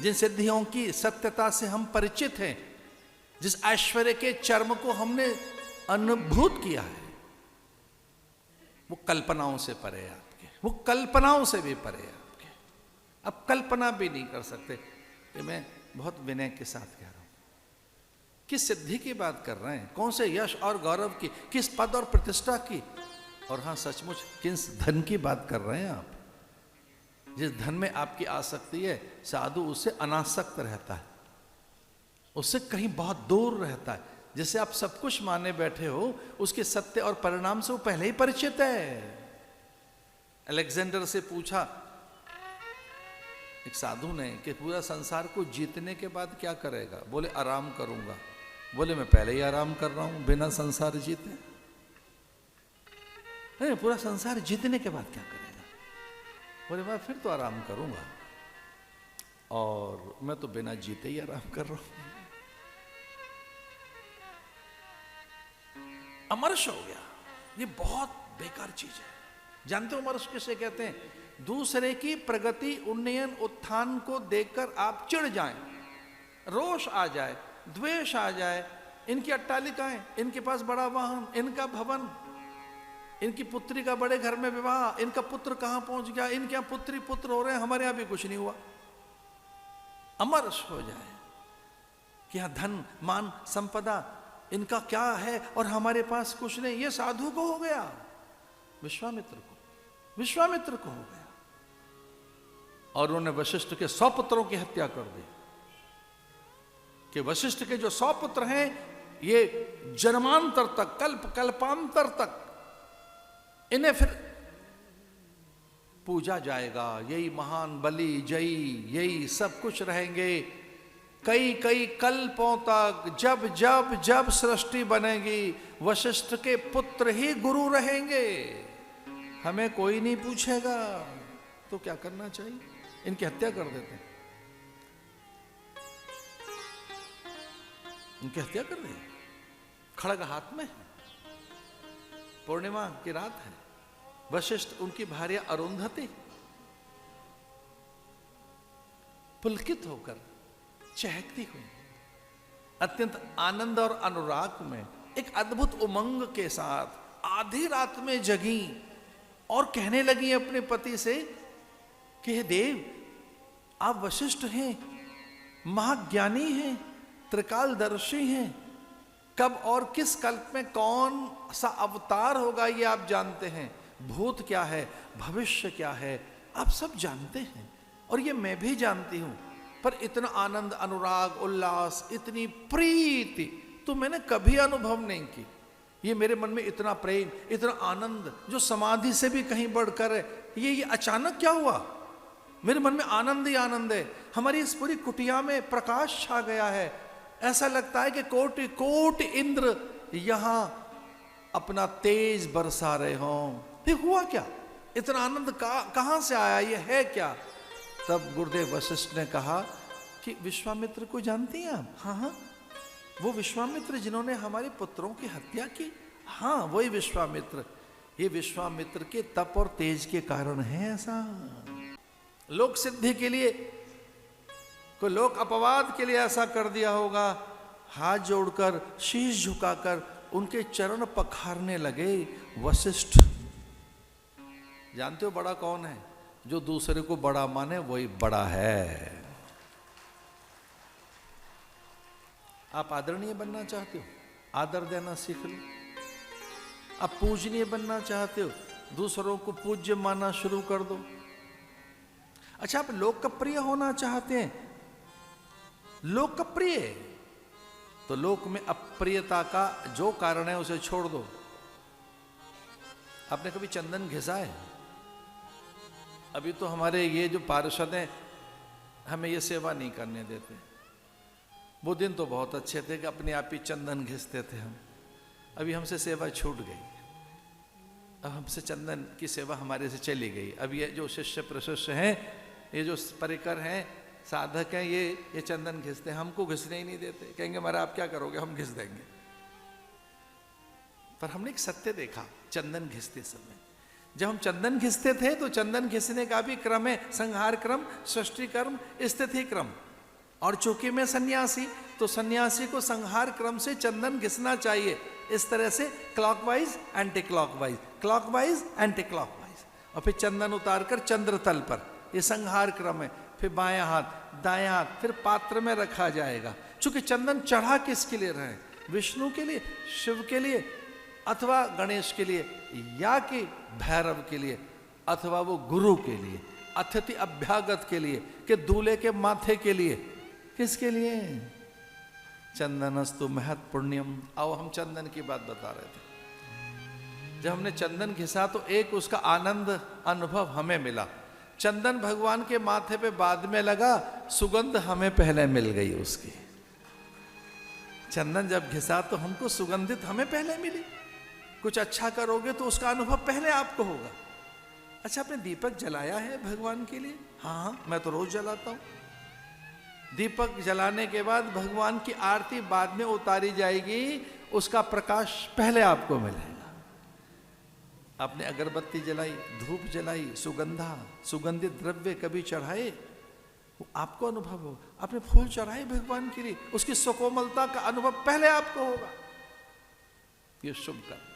जिन सिद्धियों की सत्यता से हम परिचित हैं, जिस ऐश्वर्य के चर्म को हमने अनुभूत किया है, वो कल्पनाओं से परे है आपके, वो कल्पनाओं से भी परे है आपके। अब कल्पना भी नहीं कर सकते। कि मैं बहुत विनय के साथ कह रहा हूं, किस सिद्धि की बात कर रहे हैं, कौन से यश और गौरव की, किस पद और प्रतिष्ठा की, और हां सचमुच किस धन की बात कर रहे हैं आप। जिस धन में आपकी आसक्ति है, साधु उससे अनासक्त रहता है, उससे कहीं बहुत दूर रहता है। जिसे आप सब कुछ माने बैठे हो, उसके सत्य और परिणाम से वो पहले ही परिचित है। अलेक्जेंडर से पूछा एक साधु ने कि पूरा संसार को जीतने के बाद क्या करेगा? बोले आराम करूंगा। बोले मैं पहले ही आराम कर रहा हूं बिना संसार जीते। नहीं, पूरा संसार जीतने के बाद क्या करेगा? बोले मैं फिर तो आराम करूंगा, और मैं तो बिना जीते ही आराम कर रहा हूं। अमर्ष हो गया। ये बहुत बेकार चीज है। जानते हो अमर्ष किसे कहते हैं? दूसरे की प्रगति, उन्नयन, उत्थान को देखकर आप चिढ़ जाएं, रोष आ जाए, द्वेष आ जाए। इनकी अट्टालिकाएं, इनके पास बड़ा वाहन, इनका भवन, इनकी पुत्री का बड़े घर में विवाह, इनका पुत्र कहां पहुंच गया, इनके यहां पुत्री पुत्र हो रहे हैं, हमारे यहां भी कुछ नहीं हुआ। अमर्ष हो जाए कि यहां धन मान संपदा इनका क्या है और हमारे पास कुछ नहीं। ये साधु को हो गया, विश्वामित्र को हो गया। और उन्होंने वशिष्ठ के 100 पुत्रों की हत्या कर दी। कि वशिष्ठ के जो 100 पुत्र हैं, ये जन्मांतर तक, कल्पांतर तक इन्हें फिर पूजा जाएगा। यही महान बलि जयी, यही सब कुछ रहेंगे कई कई कल्पों तक। जब जब जब सृष्टि बनेगी, वशिष्ठ के पुत्र ही गुरु रहेंगे। हमें कोई नहीं पूछेगा। तो क्या करना चाहिए? इनकी हत्या कर देते हैं। इनकी हत्या कर रहे हैं। खड़ग हाथ में है, पूर्णिमा की रात है। वशिष्ठ, उनकी भार्या अरुंधति पुलकित होकर चहकती हुई, अत्यंत आनंद और अनुराग में, एक अद्भुत उमंग के साथ आधी रात में जगी और कहने लगी अपने पति से कि हे देव, आप वशिष्ठ हैं, महाज्ञानी हैं, त्रिकालदर्शी हैं। कब और किस कल्प में कौन सा अवतार होगा ये आप जानते हैं। भूत क्या है, भविष्य क्या है, आप सब जानते हैं, और ये मैं भी जानती हूं। पर इतना आनंद, अनुराग, उल्लास, इतनी प्रीति तो मैंने कभी अनुभव नहीं की। ये मेरे मन में इतना प्रेम, इतना आनंद जो समाधि से भी कहीं बढ़कर है, ये अचानक क्या हुआ? मेरे मन में आनंद ही आनंद है। हमारी इस पूरी कुटिया में प्रकाश छा गया है। ऐसा लगता है कि कोटि कोटि इंद्र यहां अपना तेज बरसा रहे हों। ये हुआ क्या? इतना आनंद कहां से आया? ये है क्या? तब गुरुदेव वशिष्ठ ने कहा कि विश्वामित्र को जानती हैं आप? हाँ हाँ, वो विश्वामित्र जिन्होंने हमारे पुत्रों की हत्या की। हाँ, वही विश्वामित्र। ये विश्वामित्र के तप और तेज के कारण है ऐसा। लोक सिद्धि के लिए, कोई लोक अपवाद के लिए ऐसा कर दिया होगा। हाथ जोड़कर, शीश झुकाकर उनके चरण पखारने लगे वशिष्ठ। जानते हो बड़ा कौन है? जो दूसरे को बड़ा माने वही बड़ा है। आप आदरणीय बनना चाहते हो, आदर देना सीख लो। आप पूजनीय बनना चाहते हो, दूसरों को पूज्य मानना शुरू कर दो। अच्छा, आप लोकप्रिय होना चाहते हैं, लोकप्रिय, तो लोक में अप्रियता का जो कारण है उसे छोड़ दो। आपने कभी चंदन घिसा है? अभी तो हमारे ये जो पार्षद हैं हमें ये सेवा नहीं करने देते। वो दिन तो बहुत अच्छे थे कि अपने आप ही चंदन घिसते थे हम। अभी हमसे सेवा छूट गई। अब हमसे चंदन की सेवा हमारे से चली गई। अब ये जो शिष्य प्रशिष्य हैं, ये जो परिकर हैं, साधक हैं, ये चंदन घिसते हैं, हमको घिसने ही नहीं देते। कहेंगे महाराज आप क्या करोगे, हम घिस देंगे। पर हमने एक सत्य देखा चंदन घिसते समय, जब हम चंदन घिसते थे तो चंदन घिसने का भी क्रम है, संहार क्रम, सृष्टि क्रम, स्थिति क्रम। और चूंकि मैं सन्यासी, तो सन्यासी को संहार क्रम से चंदन घिसना चाहिए, इस तरह से clockwise anti clockwise, clockwise anti clockwise, और फिर चंदन उतारकर चंद्र तल पर, ये संहार क्रम है। फिर बायां हाथ दायां हाथ फिर पात्र में रखा जाएगा। चूंकि चंदन चढ़ा किसके लिए रहे, विष्णु के लिए, शिव के लिए, अथवा गणेश के लिए, या कि भैरव के लिए, अथवा वो गुरु के लिए, अतिथि अभ्यागत के लिए, कि दूल्हे के माथे के लिए, किसके लिए? चंदनस्तु महत् पुण्यम। आओ हम चंदन की बात बता रहे थे। जब हमने चंदन घिसा तो एक उसका आनंद अनुभव हमें मिला। चंदन भगवान के माथे पे बाद में लगा, सुगंध हमें पहले मिल गई उसकी। चंदन जब घिसा तो हमको सुगंधित हमें पहले मिली। कुछ अच्छा करोगे तो उसका अनुभव पहले आपको होगा। अच्छा, आपने दीपक जलाया है भगवान के लिए? हाँ, मैं तो रोज जलाता हूं। दीपक जलाने के बाद भगवान की आरती बाद में उतारी जाएगी, उसका प्रकाश पहले आपको मिलेगा। आपने अगरबत्ती जलाई, धूप जलाई, सुगंधा, सुगंधित द्रव्य कभी चढ़ाए, वो आपको अनुभव हो। आपने फूल चढ़ाए भगवान के लिए, उसकी सुकोमलता का अनुभव पहले आपको होगा। ये शुभ कर्म।